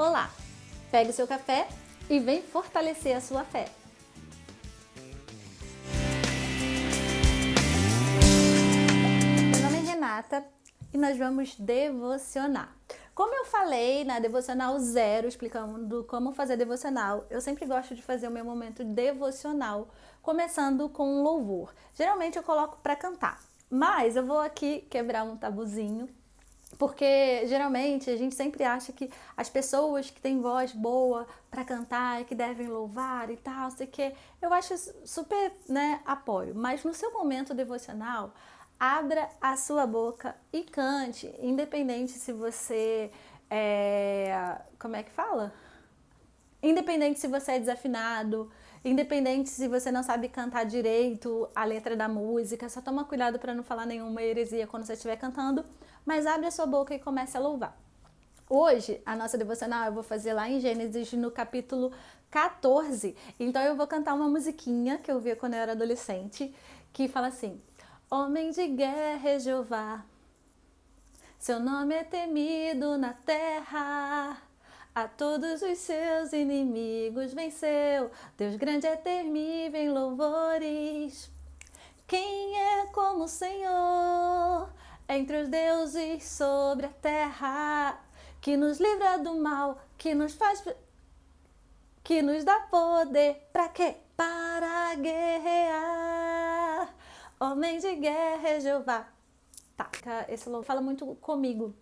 Olá! Pegue o seu café e vem fortalecer a sua fé. Meu nome é Renata e nós vamos devocionar. Como eu falei na devocional 0, explicando como fazer devocional, eu sempre gosto de fazer o meu momento devocional, começando com um louvor. Geralmente eu coloco para cantar, mas eu vou aqui quebrar um tabuzinho, porque geralmente a gente sempre acha que as pessoas que têm voz boa para cantar, que devem louvar e tal, sei que eu acho super, apoio. Mas no seu momento devocional, abra a sua boca e cante, independente se você como é que fala? Independente se você é desafinado, independente se você não sabe cantar direito a letra da música, só toma cuidado para não falar nenhuma heresia quando você estiver cantando, mas abre a sua boca e comece a louvar. Hoje, a nossa devocional eu vou fazer lá em Gênesis, no capítulo 14. Então eu vou cantar uma musiquinha que eu via quando eu era adolescente, que fala assim: Homem de guerra é Jeová, seu nome é temido na terra. A todos os seus inimigos venceu. Deus grande é temível em louvores. Quem é como o Senhor entre os deuses sobre a terra? Que nos livra do mal, que nos dá poder. Pra quê? Para guerrear. Homem de guerra é Jeová. Tá, esse louvor fala muito comigo,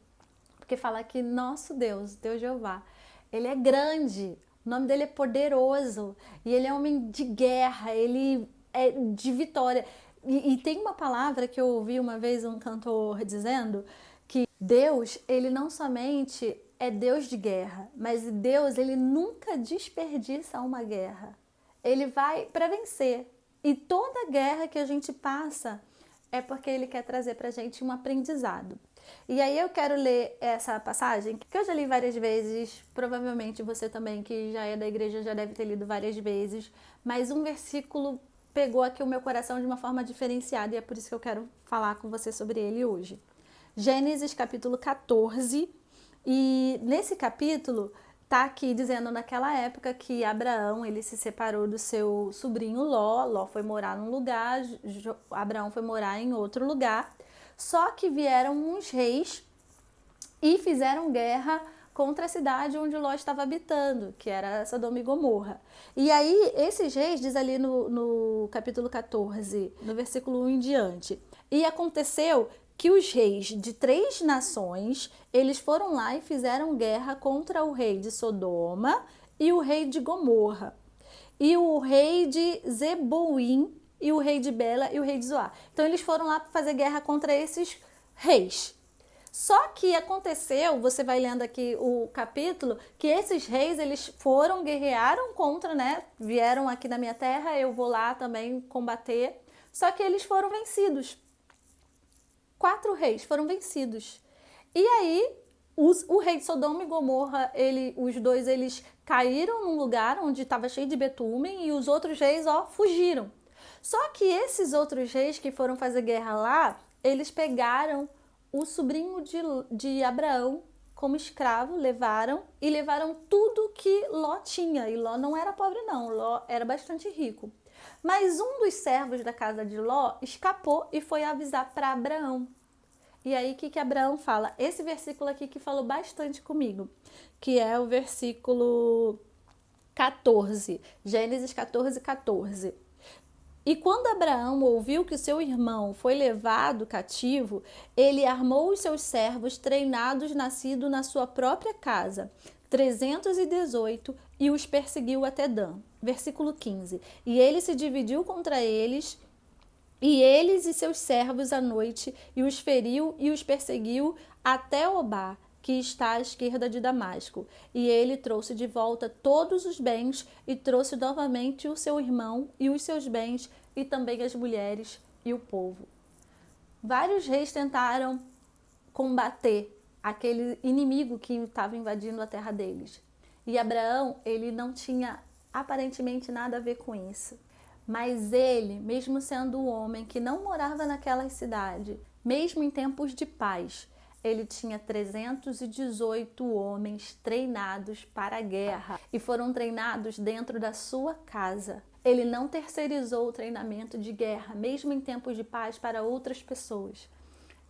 porque fala que nosso Deus, Deus Jeová, ele é grande, o nome dele é poderoso, e ele é homem de guerra, ele é de vitória. E tem uma palavra que eu ouvi uma vez um cantor dizendo, que Deus, ele não somente é Deus de guerra, mas Deus, ele nunca desperdiça uma guerra. Ele vai para vencer. E toda guerra que a gente passa é porque ele quer trazer pra gente um aprendizado. E aí eu quero ler essa passagem, que eu já li várias vezes, provavelmente você também, que já é da igreja, já deve ter lido várias vezes, mas um versículo pegou aqui o meu coração de uma forma diferenciada e é por isso que eu quero falar com você sobre ele hoje. Gênesis capítulo 14, e nesse capítulo tá aqui dizendo naquela época que Abraão, ele se separou do seu sobrinho Ló. Ló foi morar num lugar, Abraão foi morar em outro lugar. Só que vieram uns reis e fizeram guerra contra a cidade onde Ló estava habitando, que era Sodoma e Gomorra. E aí, esses reis, diz ali no capítulo 14, no versículo 1 em diante, e aconteceu que os reis de 3 nações, eles foram lá e fizeram guerra contra o rei de Sodoma e o rei de Gomorra, e o rei de Zeboim, e o rei de Bela e o rei de Zoar. Então eles foram lá para fazer guerra contra esses reis. Só que aconteceu, você vai lendo aqui o capítulo, que esses reis, eles foram, guerrearam contra, vieram aqui na minha terra, eu vou lá também combater. Só que eles foram vencidos. 4 reis foram vencidos. E aí, o rei de Sodoma e Gomorra, os dois, eles caíram num lugar onde estava cheio de betume e os outros reis, fugiram. Só que esses outros reis que foram fazer guerra lá, eles pegaram o sobrinho de Abraão como escravo, levaram tudo que Ló tinha. E Ló não era pobre não, Ló era bastante rico. Mas um dos servos da casa de Ló escapou e foi avisar para Abraão. E aí, o que Abraão fala? Esse versículo aqui que falou bastante comigo, que é o versículo 14, Gênesis 14, 14. E quando Abraão ouviu que seu irmão foi levado cativo, ele armou os seus servos treinados, nascidos na sua própria casa, 318, e os perseguiu até Dan. Versículo 15. E ele se dividiu contra eles, e eles e seus servos à noite, e os feriu e os perseguiu até Obá, que está à esquerda de Damasco. E ele trouxe de volta todos os bens e trouxe novamente o seu irmão e os seus bens e também as mulheres e o povo. Vários reis tentaram combater aquele inimigo que estava invadindo a terra deles. E Abraão, ele não tinha aparentemente nada a ver com isso. Mas ele, mesmo sendo um homem que não morava naquela cidade, mesmo em tempos de paz, ele tinha 318 homens treinados para a guerra e foram treinados dentro da sua casa. Ele não terceirizou o treinamento de guerra, mesmo em tempos de paz, para outras pessoas.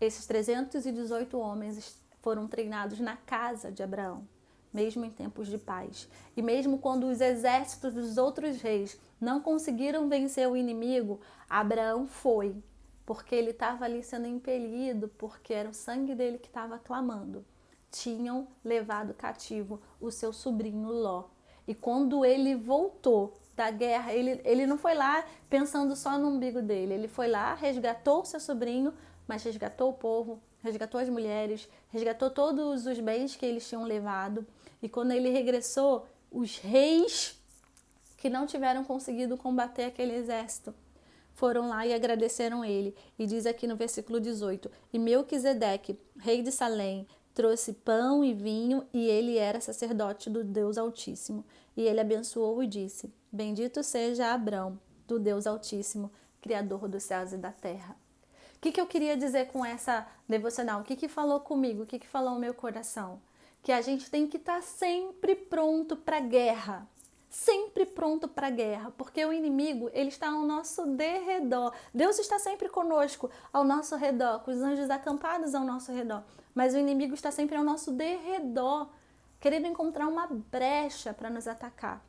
Esses 318 homens foram treinados na casa de Abraão, mesmo em tempos de paz. E mesmo quando os exércitos dos outros reis não conseguiram vencer o inimigo, Abraão foi, porque ele estava ali sendo impelido, porque era o sangue dele que estava clamando. Tinham levado cativo o seu sobrinho Ló. E quando ele voltou da guerra, ele não foi lá pensando só no umbigo dele. Ele foi lá, resgatou o seu sobrinho, mas resgatou o povo, resgatou as mulheres, resgatou todos os bens que eles tinham levado. E quando ele regressou, os reis que não tiveram conseguido combater aquele exército foram lá e agradeceram ele. E diz aqui no versículo 18: E Melquisedeque, rei de Salém, trouxe pão e vinho, e ele era sacerdote do Deus Altíssimo. E ele abençoou e disse: Bendito seja Abrão, do Deus Altíssimo, Criador dos céus e da terra. O que eu queria dizer com essa devocional? O que falou comigo? O que falou no meu coração? Que a gente tem que estar sempre pronto para a guerra. Sempre pronto para a guerra, porque o inimigo, ele está ao nosso derredor. Deus está sempre conosco, ao nosso redor, com os anjos acampados ao nosso redor. Mas o inimigo está sempre ao nosso derredor, querendo encontrar uma brecha para nos atacar.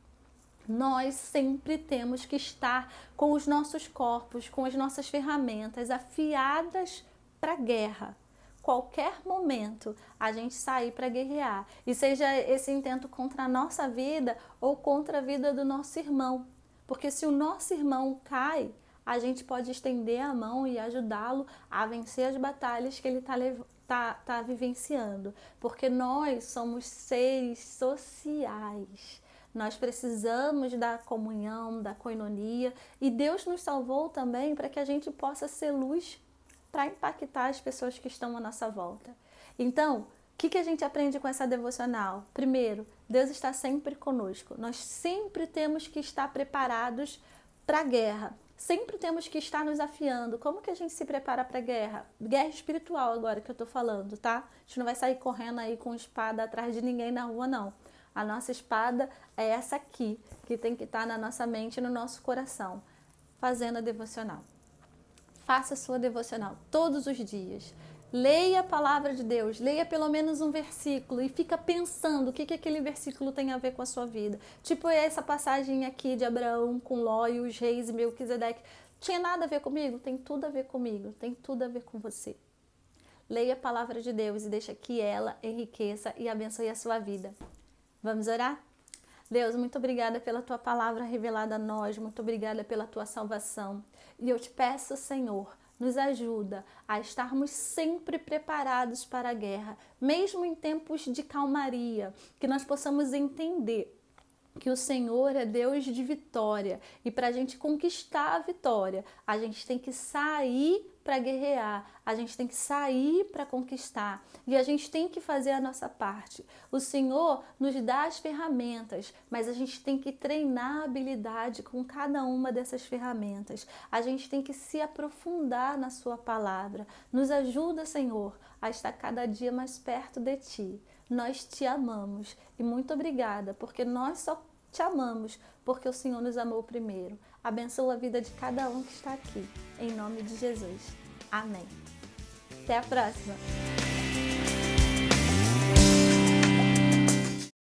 Nós sempre temos que estar com os nossos corpos, com as nossas ferramentas afiadas para a guerra. Qualquer momento a gente sair para guerrear, e seja esse intento contra a nossa vida ou contra a vida do nosso irmão. Porque se o nosso irmão cai, a gente pode estender a mão e ajudá-lo a vencer as batalhas que ele está vivenciando. Porque nós somos seres sociais. Nós precisamos da comunhão, da coinonia, e Deus nos salvou também para que a gente possa ser luz para impactar as pessoas que estão à nossa volta. Então, o que a gente aprende com essa devocional? Primeiro, Deus está sempre conosco. Nós sempre temos que estar preparados para a guerra. Sempre temos que estar nos afiando. Como que a gente se prepara para a guerra? Guerra espiritual agora que eu estou falando, tá? A gente não vai sair correndo aí com espada atrás de ninguém na rua, não. A nossa espada é essa aqui, que tem que estar na nossa mente e no nosso coração, fazendo a devocional. Faça a sua devocional todos os dias. Leia a palavra de Deus, leia pelo menos um versículo e fica pensando o que aquele versículo tem a ver com a sua vida. Tipo essa passagem aqui de Abraão com Ló e os reis e Melquisedeque. Tinha nada a ver comigo? Tem tudo a ver comigo, tem tudo a ver com você. Leia a palavra de Deus e deixa que ela enriqueça e abençoe a sua vida. Vamos orar? Deus, muito obrigada pela tua palavra revelada a nós, muito obrigada pela tua salvação. E eu te peço, Senhor, nos ajuda a estarmos sempre preparados para a guerra, mesmo em tempos de calmaria, que nós possamos entender que o Senhor é Deus de vitória, e para a gente conquistar a vitória, a gente tem que sair para guerrear, a gente tem que sair para conquistar, e a gente tem que fazer a nossa parte. O Senhor nos dá as ferramentas, mas a gente tem que treinar a habilidade com cada uma dessas ferramentas. A gente tem que se aprofundar na sua palavra. Nos ajuda, Senhor, a estar cada dia mais perto de Ti. Nós te amamos e muito obrigada, porque nós só te amamos, porque o Senhor nos amou primeiro. Abençoa a vida de cada um que está aqui, em nome de Jesus. Amém. Até a próxima!